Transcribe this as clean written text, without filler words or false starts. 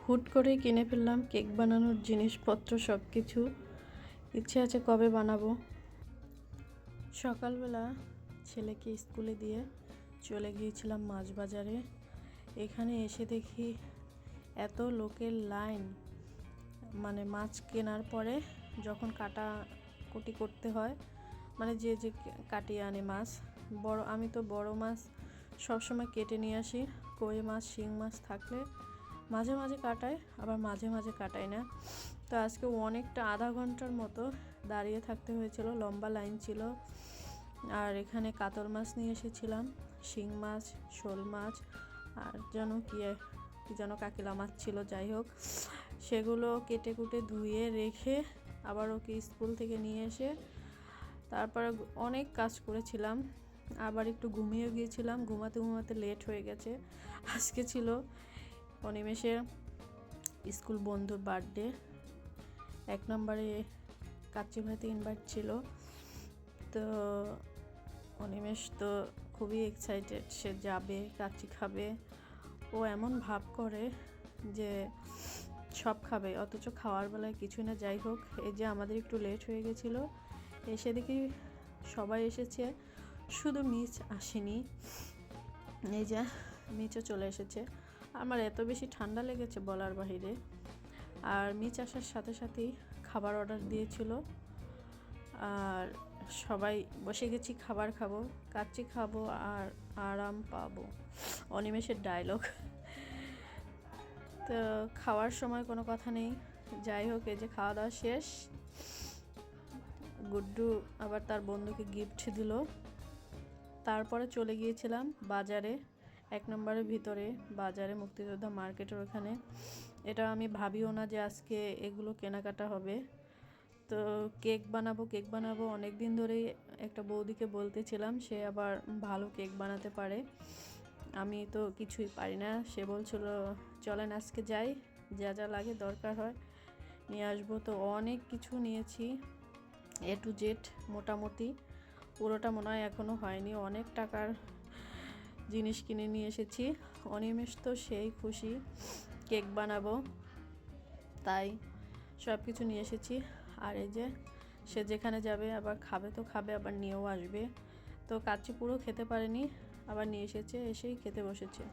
হুট করে কিনে ফেললাম কেক বানানোর জিনিসপত্র সব কিছু। ইচ্ছে আছে কবে বানাবো। সকালবেলা ছেলেকে স্কুলে দিয়ে চলে গিয়েছিলাম মাছ বাজারে। এখানে এসে দেখি এত লোকের লাইন, মানে মাছ কেনার পরে যখন কাটাকুটি করতে হয়, মানে যে যে কাটিয়ে আনে মাছ, আমি তো বড় মাছ সবসময় কেটে নিয়ে আসি। কই মাছ, শিং মাছ থাকলে মাঝে মাঝে কাটাই, আবার মাঝে মাঝে কাটাই না। তো আজকে অনেকটা আধা ঘন্টার মতো দাঁড়িয়ে থাকতে হয়েছিল, লম্বা লাইন ছিল। আর এখানে কাতল মাছ নিয়ে এসেছিলাম, শিং মাছ, শোল মাছ, আর কি যেন কাকিলা মাছ ছিল। যাই হোক, সেগুলো কেটে কুটে ধুয়ে রেখে আবার ওকে স্কুল থেকে নিয়ে এসে তারপরে অনেক কাজ করেছিলাম। আবার একটু ঘুমিয়ে গিয়েছিলাম, ঘুমাতে ঘুমাতে লেট হয়ে গেছে। আজকে ছিল অনিমেষের স্কুল বন্ধুর বার্থডে। 1 নম্বরে কাচ্চি ভাইতে ইনভাইট ছিল। তো অনিমেষ তো খুবই এক্সাইটেড, সে যাবে, কাচ্চি খাবে। ও এমন ভাব করে যে সব খাবে, অথচ খাওয়ার বেলায় কিছু না। যাই হোক, এই যে আমাদের একটু লেট হয়ে গেছিলো, এসে দেখি সবাই এসেছে, শুধু মিচ আসেনি। এই যে মিচও চলে এসেছে। আমার এত বেশি ঠান্ডা লেগেছে বলার বাহিরে। আর মিচ আসার সাথে সাথেই খাবার অর্ডার দিয়েছিল, আর সবাই বসে গেছি, খাবার খাবো, কাচ্চি খাবো আর আরাম পাবো, অনিমেষের ডায়লগ। তো খাওয়ার সময় কোনো কথা নেই। যাই হোক, এই যে খাওয়া দাওয়া শেষ, গুড্ডু আবার তার বন্ধুকে গিফট দিল। তারপরে চলে গিয়েছিলাম বাজারে, 1 নম্বরের ভিতরে বাজারে, মুক্তিযোদ্ধা মার্কেটের ওখানে। এটা আমি ভাবিও না যে আজকে এগুলো কেনাকাটা হবে। তো কেক বানাবো অনেক দিন ধরেই একটা বৌদিকে বলতেছিলাম, সে আবার ভালো কেক বানাতে পারে, আমি তো কিছুই পারি না। সে বলছিল চলেন আজকে যাই, যা যা লাগে দরকার হয় নিয়ে আসবো। তো অনেক কিছু নিয়েছি, A to Z মোটামুটি, পুরোটা মনে হয় এখনও হয়নি। অনেক টাকার জিনিস কিনে নিয়ে এসেছি। অনিমেষ তো সেই খুশি, কেক বানাবো, তাই সব কিছু নিয়ে এসেছি। আর এই যে সে যেখানে যাবে আবার খাবে তো খাবে, আবার নিয়েও আসবে। তো কাচ্চি পুরো খেতে পারেনি, আবার নিয়ে এসেছে, এসেই খেতে বসেছে।